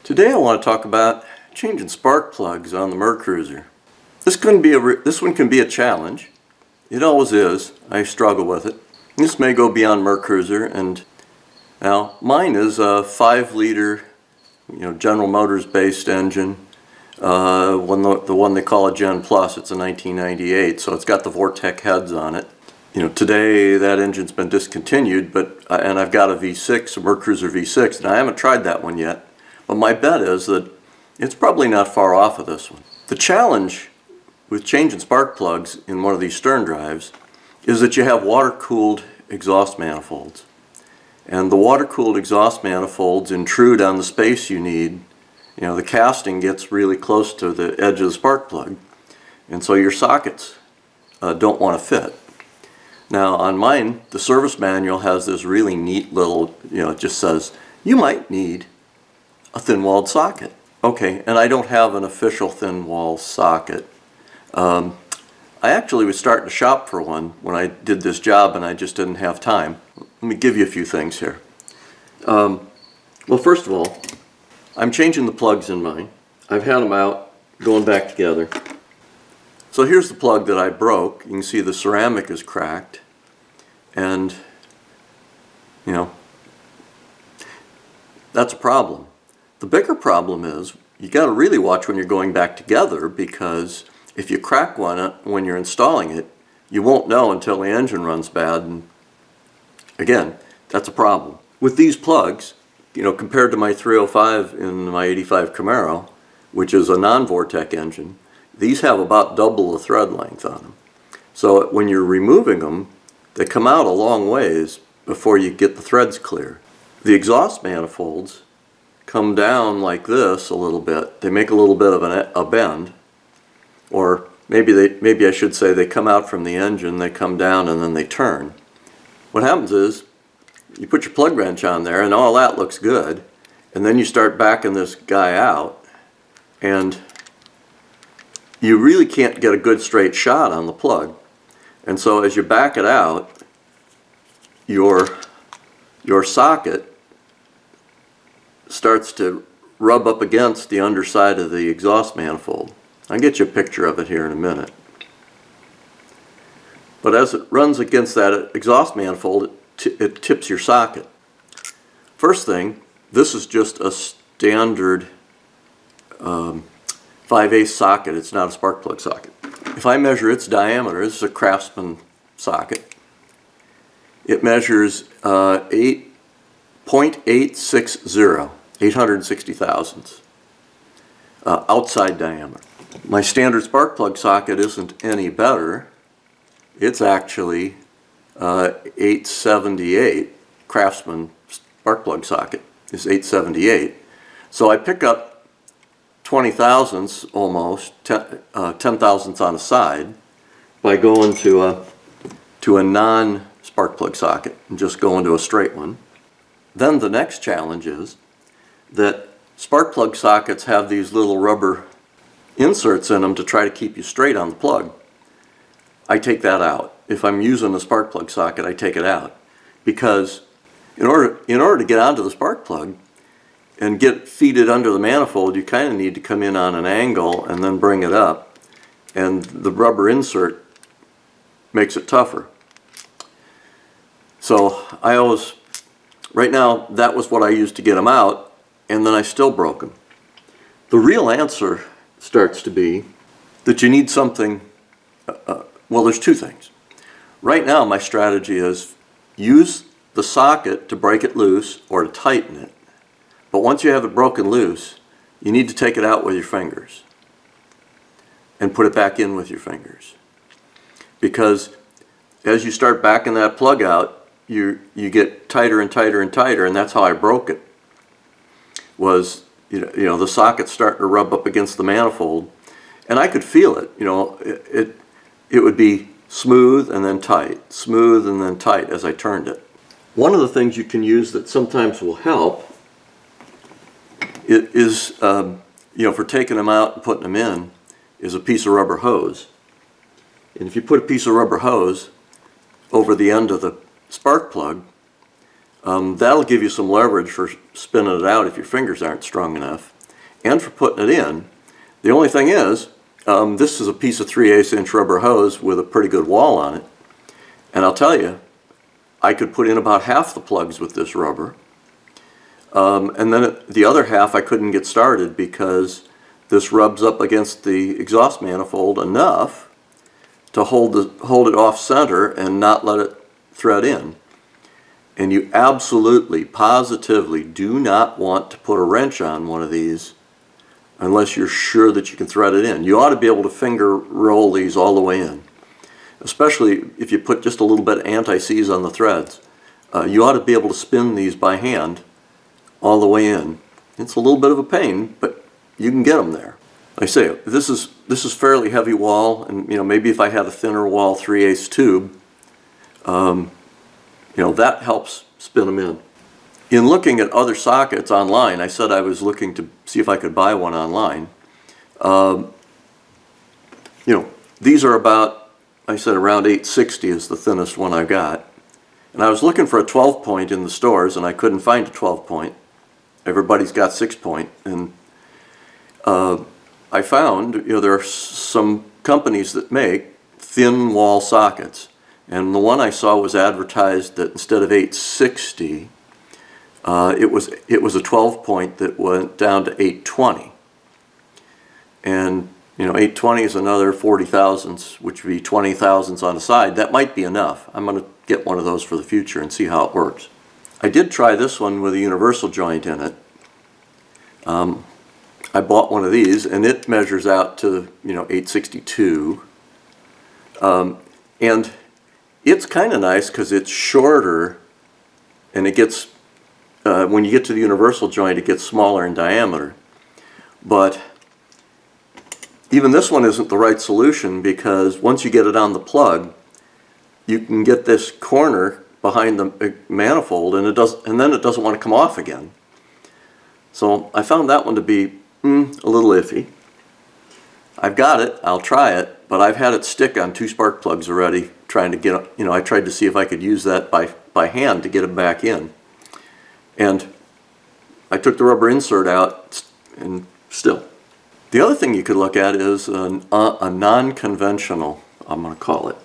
Today I want to talk about changing spark plugs on the Mercruiser. This one can be a challenge. It always is. I struggle with it. This may go beyond Mercruiser, and now mine is a 5-liter, General Motors based engine. The one they call a Gen Plus. It's a 1998, so it's got the Vortec heads on it. Today that engine's been discontinued, and I've got a V6, a Mercruiser V6, and I haven't tried that one yet. But my bet is that it's probably not far off of this one. The challenge with changing spark plugs in one of these stern drives is that you have water-cooled exhaust manifolds. And the water-cooled exhaust manifolds intrude on the space you need. The casting gets really close to the edge of the spark plug, and so your sockets don't want to fit. Now on mine, the service manual has this really neat little, it just says, you might need a thin-walled socket. Okay, and I don't have an official thin-wall socket. I actually was starting to shop for one when I did this job, and I just didn't have time. Let me give you a few things here. Well, first of all, I'm changing the plugs in mine. I've had them out, going back together. So here's the plug that I broke. You can see the ceramic is cracked, and that's a problem. The bigger problem is you got to really watch when you're going back together, because if you crack one when you're installing it, you won't know until the engine runs bad, and again, that's a problem. With these plugs, compared to my 305 in my 85 Camaro, which is a non-Vortec engine, these have about double the thread length on them. So when you're removing them, they come out a long ways before you get the threads clear. The exhaust manifolds come down like this a little bit. They make a little bit of a bend, or maybe I should say they come out from the engine, they come down, and then they turn. What happens is you put your plug wrench on there and all that looks good, and then you start backing this guy out, and you really can't get a good straight shot on the plug. And so as you back it out, your socket starts to rub up against the underside of the exhaust manifold. I'll get you a picture of it here in a minute. But as it runs against that exhaust manifold, it tips your socket. First thing, this is just a standard 5/8 socket. It's not a spark plug socket. If I measure its diameter, this is a Craftsman socket. It measures 0.860, 860 thousandths, outside diameter. My standard spark plug socket isn't any better. It's actually 878. Craftsman spark plug socket is 878. So I pick up 20 thousandths almost, 10 thousandths on a side, by going to a non-spark plug socket and just going to a straight one. Then the next challenge is that spark plug sockets have these little rubber inserts in them to try to keep you straight on the plug. I take that out. If I'm using a spark plug socket, I take it out, because in order to get onto the spark plug and get feeded under the manifold, you kind of need to come in on an angle and then bring it up, and the rubber insert makes it tougher. So right now, that was what I used to get them out, and then I still broke them. The real answer starts to be that you need something, well, there's two things. Right now, my strategy is use the socket to break it loose or to tighten it. But once you have it broken loose, you need to take it out with your fingers and put it back in with your fingers. Because as you start backing that plug out, you get tighter and tighter and tighter, and that's how I broke it. Was the socket starting to rub up against the manifold, and I could feel it. It would be smooth and then tight, smooth and then tight as I turned it. One of the things you can use that sometimes will help is, for taking them out and putting them in, is a piece of rubber hose. And if you put a piece of rubber hose over the end of the spark plug, that'll give you some leverage for spinning it out if your fingers aren't strong enough. and for putting it in. The only thing is, this is a piece of 3/8 inch rubber hose with a pretty good wall on it. And I'll tell you, I could put in about half the plugs with this rubber. And then the other half I couldn't get started because this rubs up against the exhaust manifold enough to hold it off center and not let it thread in. And you absolutely, positively do not want to put a wrench on one of these unless you're sure that you can thread it in. You ought to be able to finger roll these all the way in, especially if you put just a little bit of anti-seize on the threads. You ought to be able to spin these by hand all the way in. It's a little bit of a pain, but you can get them there. Like I say, this is fairly heavy wall, and maybe if I had a thinner wall 3/8 tube, that helps spin them in. In looking at other sockets online, I said I was looking to see if I could buy one online. These are about, I said around 860 is the thinnest one I got. And I was looking for a 12 point in the stores, and I couldn't find a 12 point. Everybody's got 6 point, and I found there are some companies that make thin wall sockets, and the one I saw was advertised that instead of 860, it was a 12 point that went down to 820, and 820 is another 40 thousandths, which would be 20 thousandths on the side. That might be enough. I'm going to get one of those for the future and see how it works. I did try this one with a universal joint in it. I bought one of these, and it measures out to 862, and it's kind of nice because it's shorter, and it gets when you get to the universal joint, it gets smaller in diameter. But even this one isn't the right solution, because once you get it on the plug, you can get this corner behind the manifold, and then it doesn't want to come off again. So I found that one to be a little iffy. I've got it, I'll try it, but I've had it stick on 2 spark plugs already, trying to get, I tried to see if I could use that by hand to get it back in. And I took the rubber insert out, and still. The other thing you could look at is a non-conventional, I'm going to call it.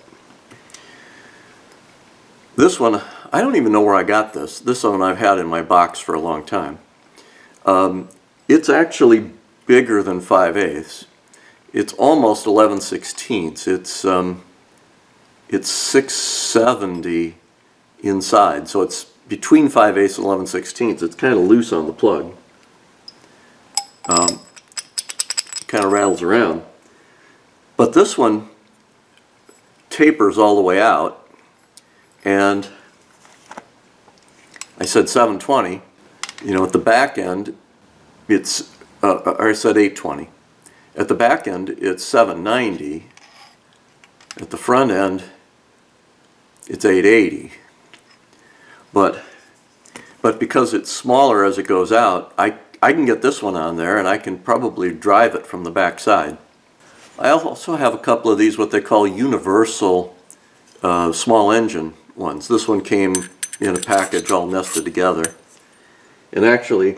This one, I don't even know where I got this. This one I've had in my box for a long time. It's actually bigger than 5/8. It's almost 11/16. It's 670 inside, so it's between 5/8 and 11/16. It's kind of loose on the plug. Kind of rattles around. But this one tapers all the way out, and I said 720. At the back end, it's, or I said 820. At the back end, it's 790. At the front end, it's 880. But because it's smaller as it goes out, I can get this one on there, and I can probably drive it from the back side. I also have a couple of these, what they call universal small engine ones. This one came in a package all nested together. And actually,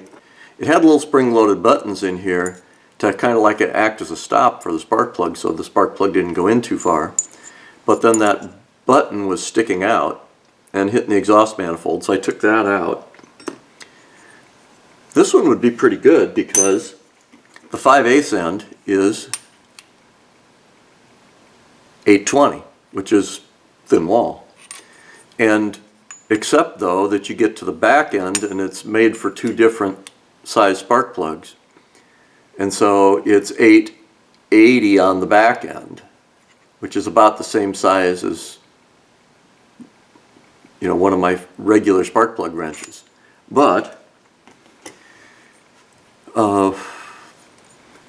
it had little spring-loaded buttons in here to kind of like it act as a stop for the spark plug, so the spark plug didn't go in too far. But then that button was sticking out and hitting the exhaust manifold, so I took that out. This one would be pretty good because the 5/8 end is 820, which is thin wall. And except though that you get to the back end and it's made for 2 different size spark plugs. And so it's 880 on the back end, which is about the same size as one of my regular spark plug wrenches. But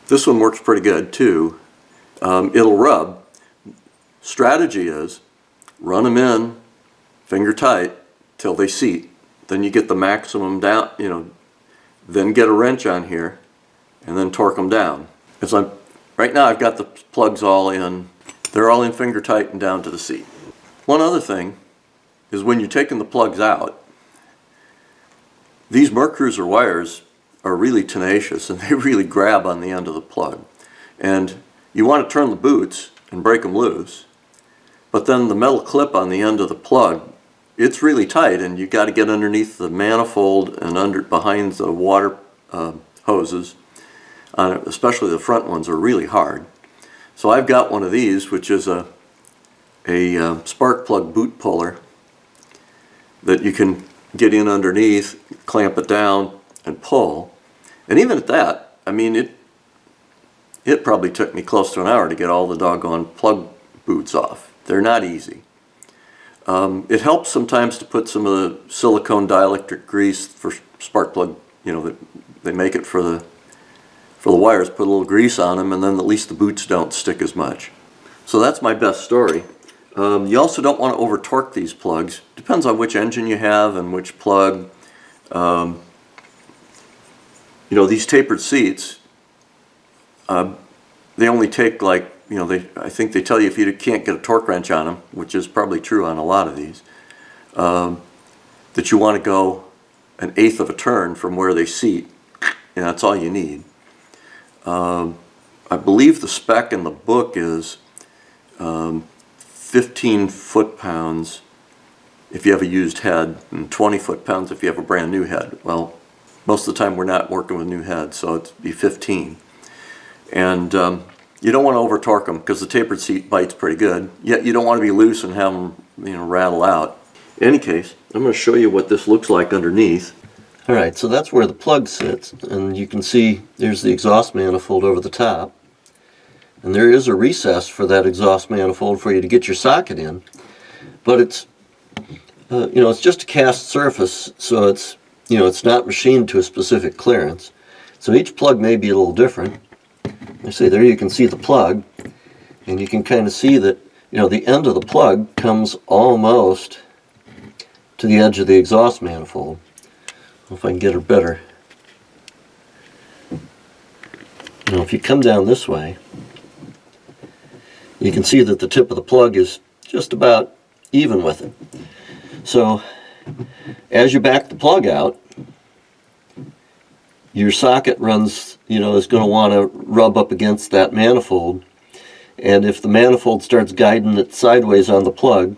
this one works pretty good too. It'll rub. Strategy is run them in finger tight till they seat. Then you get the maximum down, then get a wrench on here and then torque them down. Right now I've got the plugs all in. They're all in finger tight and down to the seat. One other thing is when you're taking the plugs out, these Mercruiser wires are really tenacious and they really grab on the end of the plug. And you want to turn the boots and break them loose, but then the metal clip on the end of the plug, it's really tight, and you got to get underneath the manifold and behind the water hoses. Especially the front ones are really hard. So I've got one of these, which is a spark plug boot puller that you can get in underneath, clamp it down, and pull. And even at that, I mean, it probably took me close to an hour to get all the doggone plug boots off. They're not easy. It helps sometimes to put some of the silicone dielectric grease for spark plug, that they make it for the wires, put a little grease on them, and then at least the boots don't stick as much. So that's my best story. You also don't want to over torque these plugs. Depends on which engine you have and which plug. These tapered seats, they only take like, I think they tell you if you can't get a torque wrench on them, which is probably true on a lot of these, that you want to go 1/8 of a turn from where they seat, and that's all you need. I believe the spec in the book is 15 foot-pounds if you have a used head and 20 foot-pounds if you have a brand new head. Well, most of the time we're not working with new heads, so it'd be 15. And you don't want to over torque them because the tapered seat bites pretty good, yet you don't want to be loose and have them rattle out. In any case, I'm going to show you what this looks like underneath. Alright, so that's where the plug sits, and you can see there's the exhaust manifold over the top, and there is a recess for that exhaust manifold for you to get your socket in, but it's it's just a cast surface, so it's it's not machined to a specific clearance, so each plug may be a little different. I say there you can see the plug, and you can kind of see that the end of the plug comes almost to the edge of the exhaust manifold. If I can get her better. If you come down this way, you can see that the tip of the plug is just about even with it. So as you back the plug out, your socket runs, is going to want to rub up against that manifold, and if the manifold starts guiding it sideways on the plug,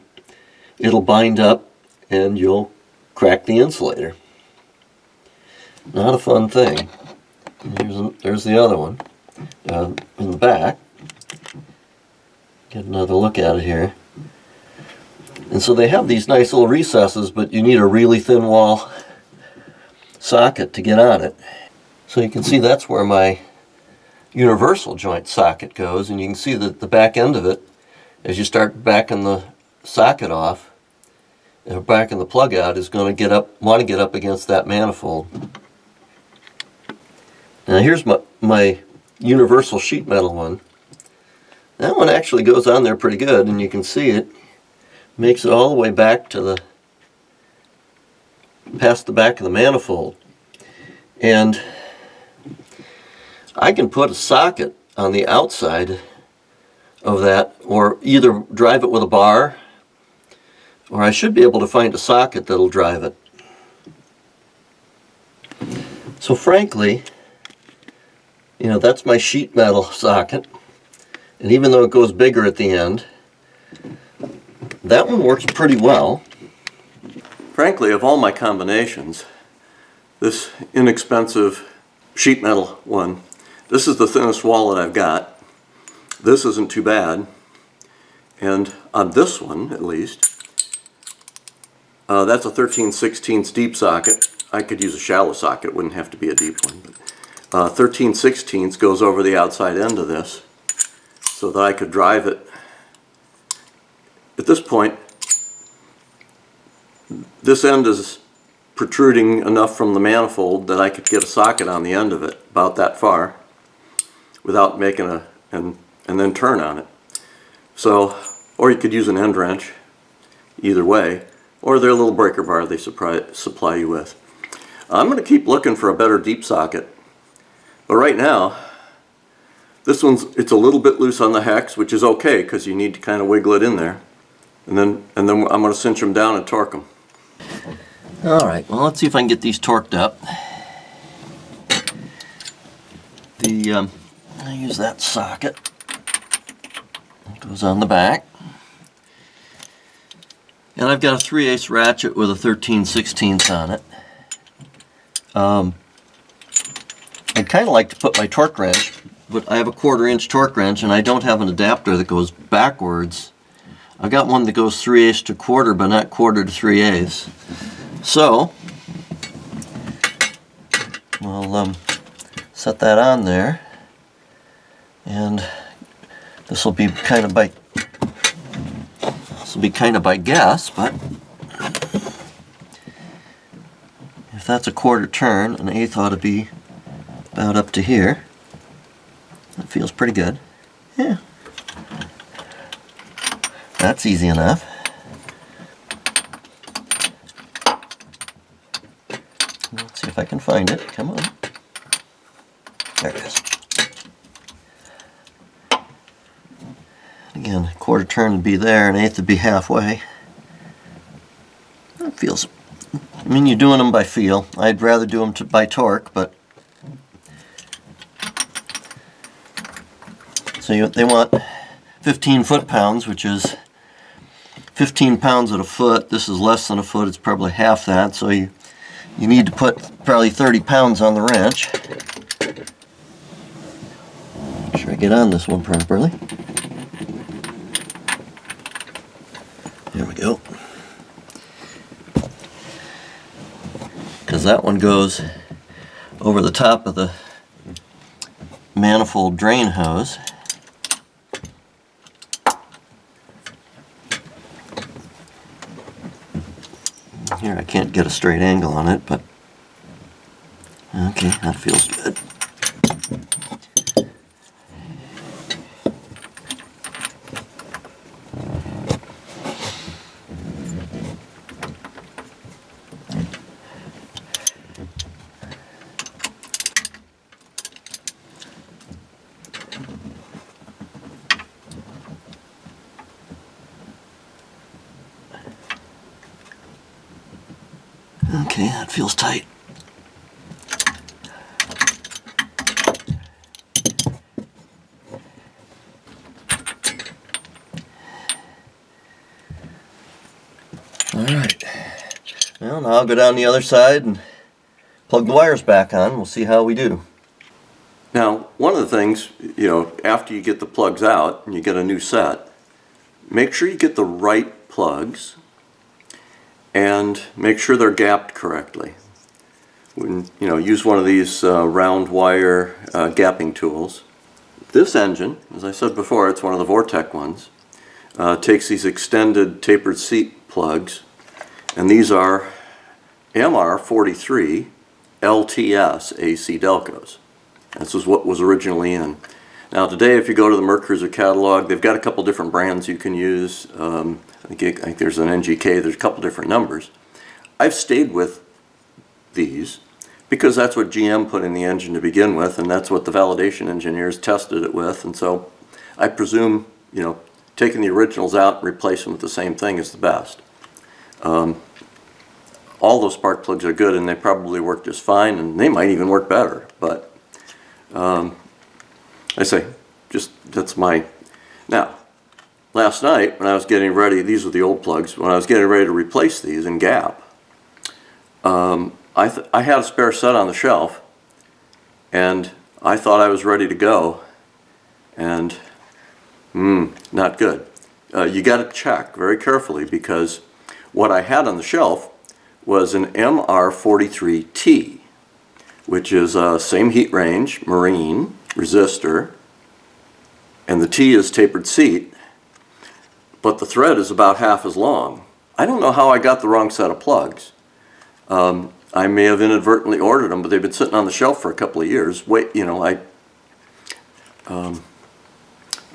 it'll bind up and you'll crack the insulator. Not a fun thing. There's the other one in the back. Get another look at it here. And so they have these nice little recesses, but you need a really thin wall socket to get on it. So you can see that's where my universal joint socket goes, and you can see that the back end of it, as you start backing the socket off and backing the plug out, is going to want to get up against that manifold. Now here's my universal sheet metal one. That one actually goes on there pretty good, and you can see it makes it all the way back to past the back of the manifold. And I can put a socket on the outside of that, or either drive it with a bar, or I should be able to find a socket that'll drive it. So frankly, that's my sheet metal socket, and even though it goes bigger at the end, that one works pretty well. Frankly, of all my combinations, this inexpensive sheet metal one, this is the thinnest wallet I've got. This isn't too bad, and on this one at least, that's a 13/16 deep socket. I could use a shallow socket, it wouldn't have to be a deep one, but 13/16 goes over the outside end of this so that I could drive it. At this point, this end is protruding enough from the manifold that I could get a socket on the end of it, about that far, without making and then turn on it. So, or you could use an end wrench, either way, or their little breaker bar they supply you with. I'm going to keep looking for a better deep socket. But right now, it's a little bit loose on the hex, which is okay because you need to kind of wiggle it in there. And then I'm going to cinch them down and torque them. Alright, well let's see if I can get these torqued up. I use that socket. It goes on the back. And I've got a 3/8 ratchet with a 13/16 on it. I'd kind of like to put my torque wrench, but I have a 1/4" torque wrench and I don't have an adapter that goes backwards. I've got one that goes 3/8 to 1/4, but not 1/4 to 3/8. So, we'll set that on there, and this will be kind of by guess, but if that's a 1/4 turn, an 1/8 ought to be about up to here. That feels pretty good. Yeah. That's easy enough. Let's see if I can find it. Come on. There it is. Again, 1/4 turn would be there, and 1/8 would be halfway. That feels... I mean, you're doing them by feel. I'd rather do them by torque, but... So they want 15 foot-pounds, which is 15 pounds at a foot. This is less than a foot. It's probably half that. So you need to put probably 30 pounds on the wrench. Make sure I get on this one properly. There we go. Because that one goes over the top of the manifold drain hose. Here I can't get a straight angle on it, but okay, that feels good. Okay, that feels tight. Alright. Well, now I'll go down the other side and plug the wires back on. We'll see how we do. Now, one of the things, after you get the plugs out and you get a new set, make sure you get the right plugs and make sure they're gapped correctly. When, use one of these round wire gapping tools. This engine, as I said before, it's one of the Vortec ones, takes these extended tapered seat plugs, and these are MR43 LTS AC Delcos. This is what was originally in. Now today, if you go to the Mercruiser catalog, they've got a couple different brands you can use. I think there's an NGK, there's a couple different numbers. I've stayed with these because that's what GM put in the engine to begin with, and that's what the validation engineers tested it with, and so I presume, taking the originals out and replacing them with the same thing is the best. All those spark plugs are good, and they probably work just fine, and they might even work better, but I say, that's my... Now, last night, when I was getting ready, these were the old plugs, when I was getting ready to replace these in gap, I had a spare set on the shelf, and I thought I was ready to go, and not good. You got to check very carefully, because what I had on the shelf was an MR43T, which is same heat range, marine, resistor, and the T is tapered seat, but the thread is about half as long. I don't know how I got the wrong set of plugs. I may have inadvertently ordered them, but they've been sitting on the shelf for a couple of years. I don't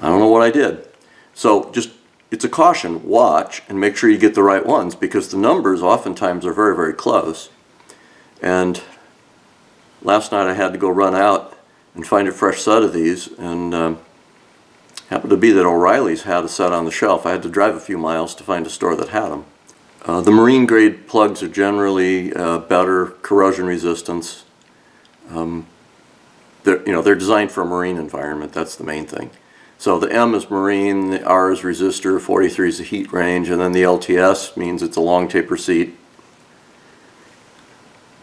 know what I did. So it's a caution, watch and make sure you get the right ones, because the numbers oftentimes are very, very close. And last night I had to go run out and find a fresh set of these, and happened to be that O'Reilly's had a set on the shelf. I had to drive a few miles to find a store that had them. The marine grade plugs are generally better corrosion resistance. they're designed for a marine environment. That's the main thing. So the M is marine, the R is resistor, 43 is the heat range, and then the LTS means it's a long taper seat.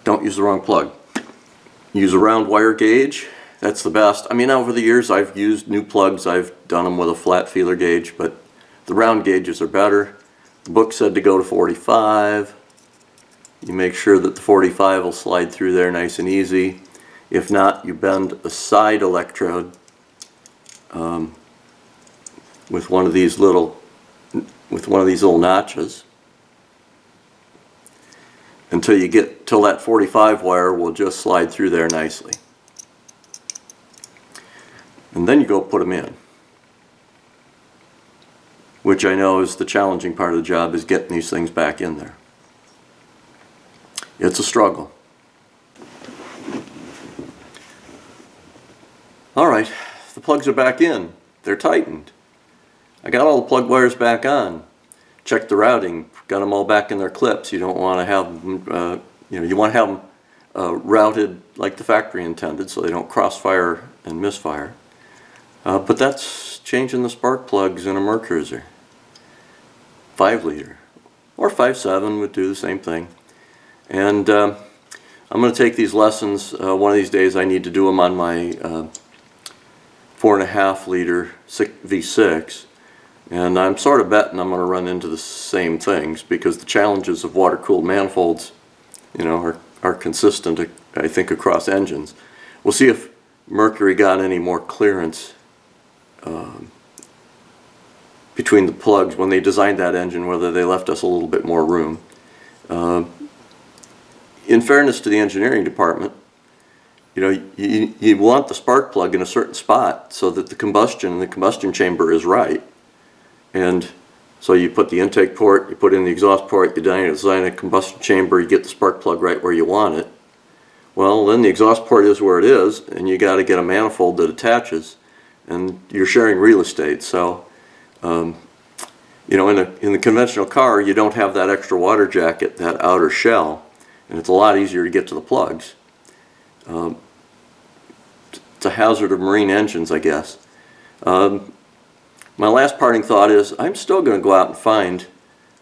Don't use the wrong plug. Use a round wire gauge. That's the best. I mean, over the years I've used new plugs. I've done them with a flat feeler gauge, but the round gauges are better. The book said to go to 45. You make sure that the 45 will slide through there nice and easy. If not, you bend a side electrode with one of these little notches until you get till that 45 wire will just slide through there nicely. And then you go put them in, which I know is the challenging part of the job, is getting these things back in there. It's a struggle. All right, the plugs are back in. They're tightened. I got all the plug wires back on. Checked the routing. Got them all back in their clips. You don't want to have them, you want to have them routed like the factory intended, so they don't crossfire and misfire. But that's changing the spark plugs in a Mercruiser. 5 liter or 5.7 would do the same thing. And I'm going to take these lessons. One of these days I need to do them on my 4.5 liter V6, and I'm sort of betting I'm going to run into the same things, because the challenges of water-cooled manifolds, are consistent, I think, across engines. We'll see if Mercury got any more clearance between the plugs when they designed that engine, whether they left us a little bit more room. In fairness to the engineering department, you want the spark plug in a certain spot so that the combustion in the combustion chamber is right. And so you put the intake port, you put in the exhaust port, you design a combustion chamber, you get the spark plug right where you want it. Well, then the exhaust port is where it is, and you got to get a manifold that attaches, and you're sharing real estate. So, in the conventional car, you don't have that extra water jacket, that outer shell, and it's a lot easier to get to the plugs. It's a hazard of marine engines, I guess. My last parting thought is I'm still going to go out and find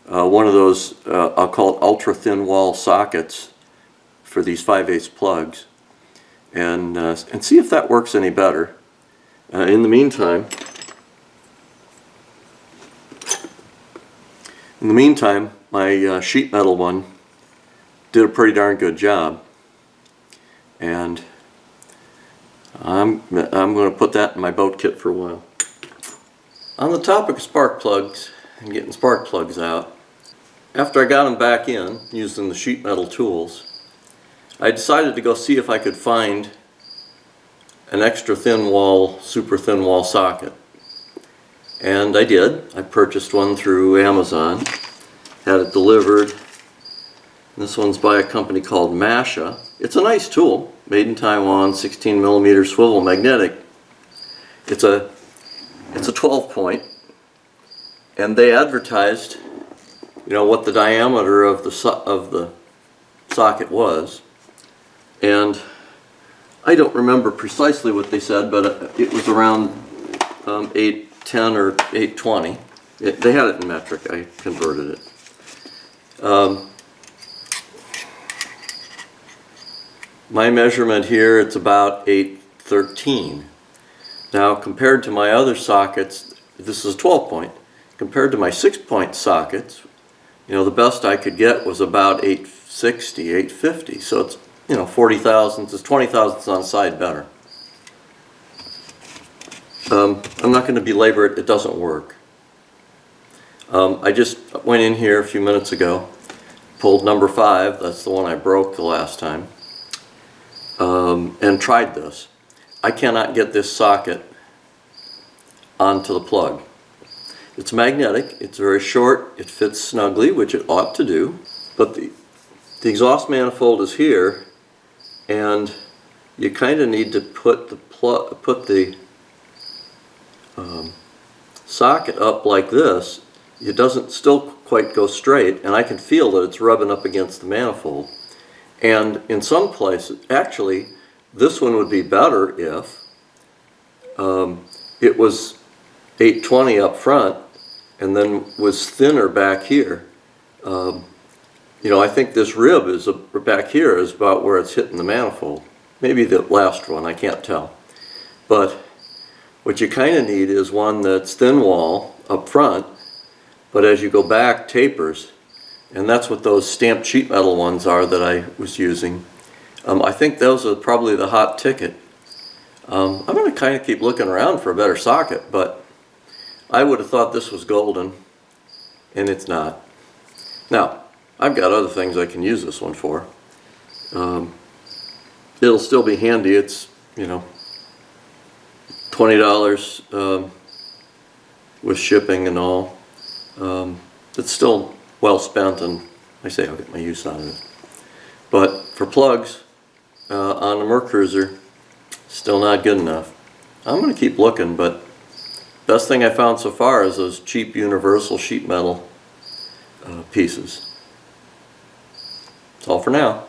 one of those, I'll call it ultra thin wall sockets for these 5/8 plugs, and see if that works any better. In the meantime, my sheet metal one did a pretty darn good job, and I'm going to put that in my boat kit for a while. On the topic of spark plugs and getting spark plugs out, after I got them back in using the sheet metal tools, I decided to go see if I could find an extra thin wall, super thin wall socket. And I did. I purchased one through Amazon, had it delivered. This one's by a company called Masha. It's a nice tool, made in Taiwan, 16mm swivel magnetic. It's a 12 point, and they advertised, what the diameter of the socket was, and I don't remember precisely what they said, but it was around 810 or 820. They had it in metric. I converted it. My measurement here, it's about 813. Now, compared to my other sockets, this is a 12 point. Compared to my 6 point sockets, the best I could get was about 860, 850. So it's, 40 thousandths, it's 20 thousandths on the side better. I'm not going to belabor it. It doesn't work. I just went in here a few minutes ago, pulled number 5, that's the one I broke the last time, and tried this. I cannot get this socket onto the plug. It's magnetic, it's very short, it fits snugly, which it ought to do, but the exhaust manifold is here, and you kind of need to put the socket up like this. It doesn't still quite go straight, and I can feel that it's rubbing up against the manifold. And in some places, actually, this one would be better if it was 820 up front and then was thinner back here. You know, I think this rib is back here is about where it's hitting the manifold. Maybe the last one, I can't tell. But what you kind of need is one that's thin wall up front, but as you go back, tapers. And that's what those stamped sheet metal ones are that I was using. I think those are probably the hot ticket. I'm going to kind of keep looking around for a better socket, but I would have thought this was golden, and it's not. Now, I've got other things I can use this one for. It'll still be handy. It's, you know, $20 with shipping and all. It's still well spent, and I say I'll get my use out of it. But for plugs on the Mercruiser, still not good enough. I'm going to keep looking, but best thing I found so far is those cheap universal sheet metal pieces. That's all for now.